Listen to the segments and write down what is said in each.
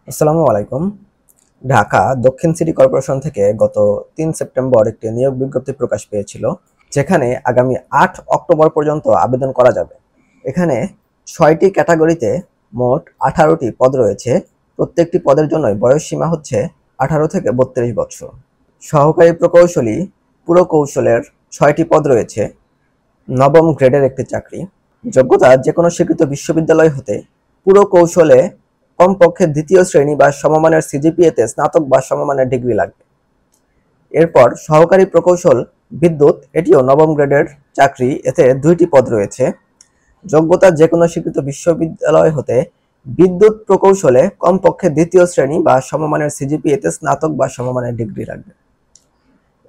আসসালামু আলাইকুম। ঢাকা দক্ষিণ সিটি কর্পোরেশন থেকে গত ৩ সেপ্টেম্বর একটি নিয়োগ বিজ্ঞপ্তি প্রকাশ পেয়েছিল, যেখানে আগামী ৮ অক্টোবর পর্যন্ত আবেদন করা যাবে। এখানে ৬টি ক্যাটাগরিতে মোট ১৮টি পদ রয়েছে। প্রত্যেকটি পদের জন্যই বয়স সীমা হচ্ছে ১৮ থেকে ৩২ বছর। সহকারী প্রকৌশলী পুরকৌশলের ৬টি পদ রয়েছে। নবম গ্রেডের একটি চাকরি। যোগ্যতা যেকোনো স্বীকৃত বিশ্ববিদ্যালয় হতে পুরকৌশলে কমপক্ষে দ্বিতীয় শ্রেণী বা সমমানের সিজিপিএতে স্নাতক বা সমমানের ডিগ্রি লাগবে। এরপর সহকারী প্রকৌশল বিদ্যুৎ, এটিও নবম গ্রেডের চাকরি। এতে 2টি পদ রয়েছে। যোগ্যতা যেকোনো স্বীকৃত বিশ্ববিদ্যালয় হতে বিদ্যুৎ প্রকৌশলে কমপক্ষে দ্বিতীয় শ্রেণী বা সমমানের সিজিপিএতে স্নাতক বা সমমানের ডিগ্রি লাগবে।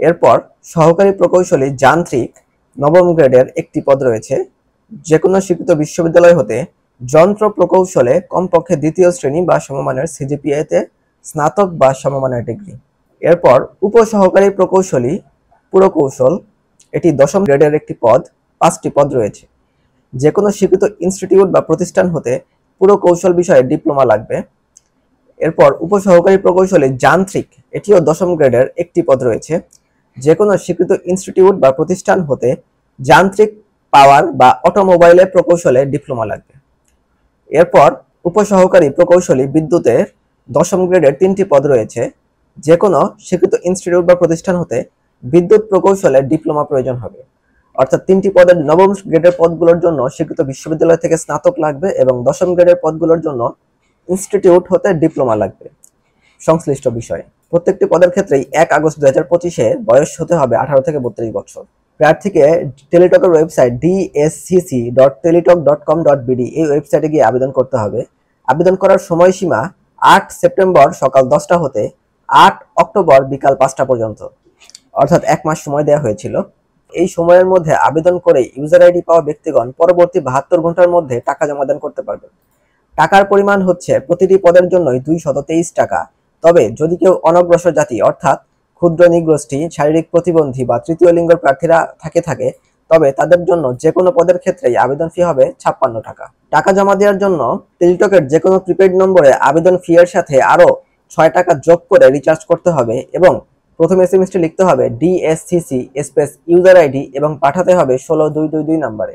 এরপর সহকারী প্রকৌশলী যান্ত্রিক, নবম গ্রেডের একটি পদ রয়েছে। যেকোনো স্বীকৃত বিশ্ববিদ্যালয় হতে যন্ত্র প্রকৌশলে কমপক্ষে দ্বিতীয় শ্রেণী বা সমমানের সিজিপিএতে স্নাতক বা সমমানের ডিগ্রি। এরপর উপসহকারী প্রকৌশলী পুরকৌশল, এটি 10ম গ্রেডের একটি পদ। 5টি পদ রয়েছে। যেকোনো স্বীকৃত ইনস্টিটিউট বা প্রতিষ্ঠান হতে পুরকৌশল বিষয়ে ডিপ্লোমা লাগবে। এরপর উপসহকারী প্রকৌশলী যান্ত্রিক, এটিও 10ম গ্রেডের একটি পদ রয়েছে। যেকোনো স্বীকৃত ইনস্টিটিউট বা প্রতিষ্ঠান হতে যান্ত্রিক পাওয়ার বা অটোমোবাইলে প্রকৌশলে ডিপ্লোমা লাগবে। এরপর উপসহকারী প্রকৌশলী বিদ্যুতের 10ম গ্রেডের 3টি পদ রয়েছে। যেকোনো স্বীকৃত ইনস্টিটিউট বা প্রতিষ্ঠান হতে বিদ্যুৎ প্রকৌশলে ডিপ্লোমা প্রয়োজন হবে। অর্থাৎ 3টি পদের নবম গ্রেডের পদগুলোর জন্য স্বীকৃত বিশ্ববিদ্যালয় থেকে স্নাতক লাগবে এবং 10ম গ্রেডের পদগুলোর জন্য ইনস্টিটিউট হতে ডিপ্লোমা লাগবে সংশ্লিষ্ট বিষয়ে। প্রত্যেকটি পদের ক্ষেত্রেই 1 আগস্ট 2025-এ বয়স হতে হবে 18 থেকে 32 বছর। প্রার্থীকে টেলিটকের ওয়েবসাইট dscc.teletalk.com.bd এই ওয়েবসাইটে গিয়ে আবেদন করতে হবে। আবেদন করার সময়সীমা 8 সেপ্টেম্বর সকাল 10টা হতে 8 অক্টোবর বিকাল 5টা পর্যন্ত, অর্থাৎ 1 মাস সময় দেওয়া হয়েছিল। এই সময়ের মধ্যে আবেদন করে ইউজার আইডি পাওয়া ব্যক্তিগণ পরবর্তী 72 ঘন্টার মধ্যে টাকা জমা দান করতে পারবেন। টাকার পরিমাণ হচ্ছে প্রতিটি পদের জন্যই 223 টাকা। তবে যদি কেউ অনগ্রসর জাতি অর্থাৎ ক্ষুদ্র নৃগোষ্ঠী, শারীরিক প্রতিবন্ধী বা তৃতীয় লিঙ্গের প্রার্থীরা থাকে তবে তাদের জন্য যে কোনো পদের ক্ষেত্রেই আবেদন ফি হবে 56 টাকা। টাকা জমা দেওয়ার জন্য টেলিটকের যে কোনো প্রিপেড নম্বরে আবেদন ফি এর সাথে আরও 6 টাকা যোগ করে রিচার্জ করতে হবে এবং প্রথম এসএমএসটি লিখতে হবে ডিএসসিসি স্পেস ইউজার আইডি এবং পাঠাতে হবে 16222 নম্বরে।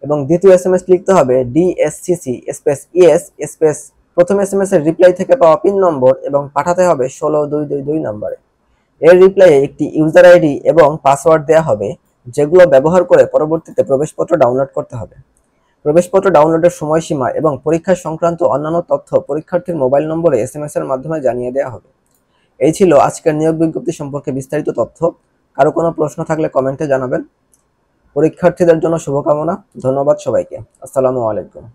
এবং দ্বিতীয় এসএমএস লিখতে হবে ডিএসসিসি স্পেস ইএস স্পেস প্রথম এসএমএস এর রিপ্লাই থেকে পাওয়া পিন নম্বর এবং পাঠাতে হবে 16222 নম্বরে। এর রিপ্লাইয়ে একটি ইউজার আইডি এবং পাসওয়ার্ড দেওয়া হবে, যেগুলো ব্যবহার করে পরবর্তীতে প্রবেশপত্র ডাউনলোড করতে হবে। প্রবেশপত্র ডাউনলোডের সময়সীমা এবং পরীক্ষা সংক্রান্ত অন্যান্য তথ্য পরীক্ষার্থীর মোবাইল নম্বরে এসএমএস এর মাধ্যমে জানিয়ে দেওয়া হবে। এই ছিল আজকের নিয়োগ বিজ্ঞপ্তি সম্পর্কে বিস্তারিত তথ্য। কারো কোনো প্রশ্ন থাকলে কমেন্টে জানাবেন। পরীক্ষার্থীদের জন্য শুভকামনা। ধন্যবাদ সবাইকে। আসসালামু আলাইকুম।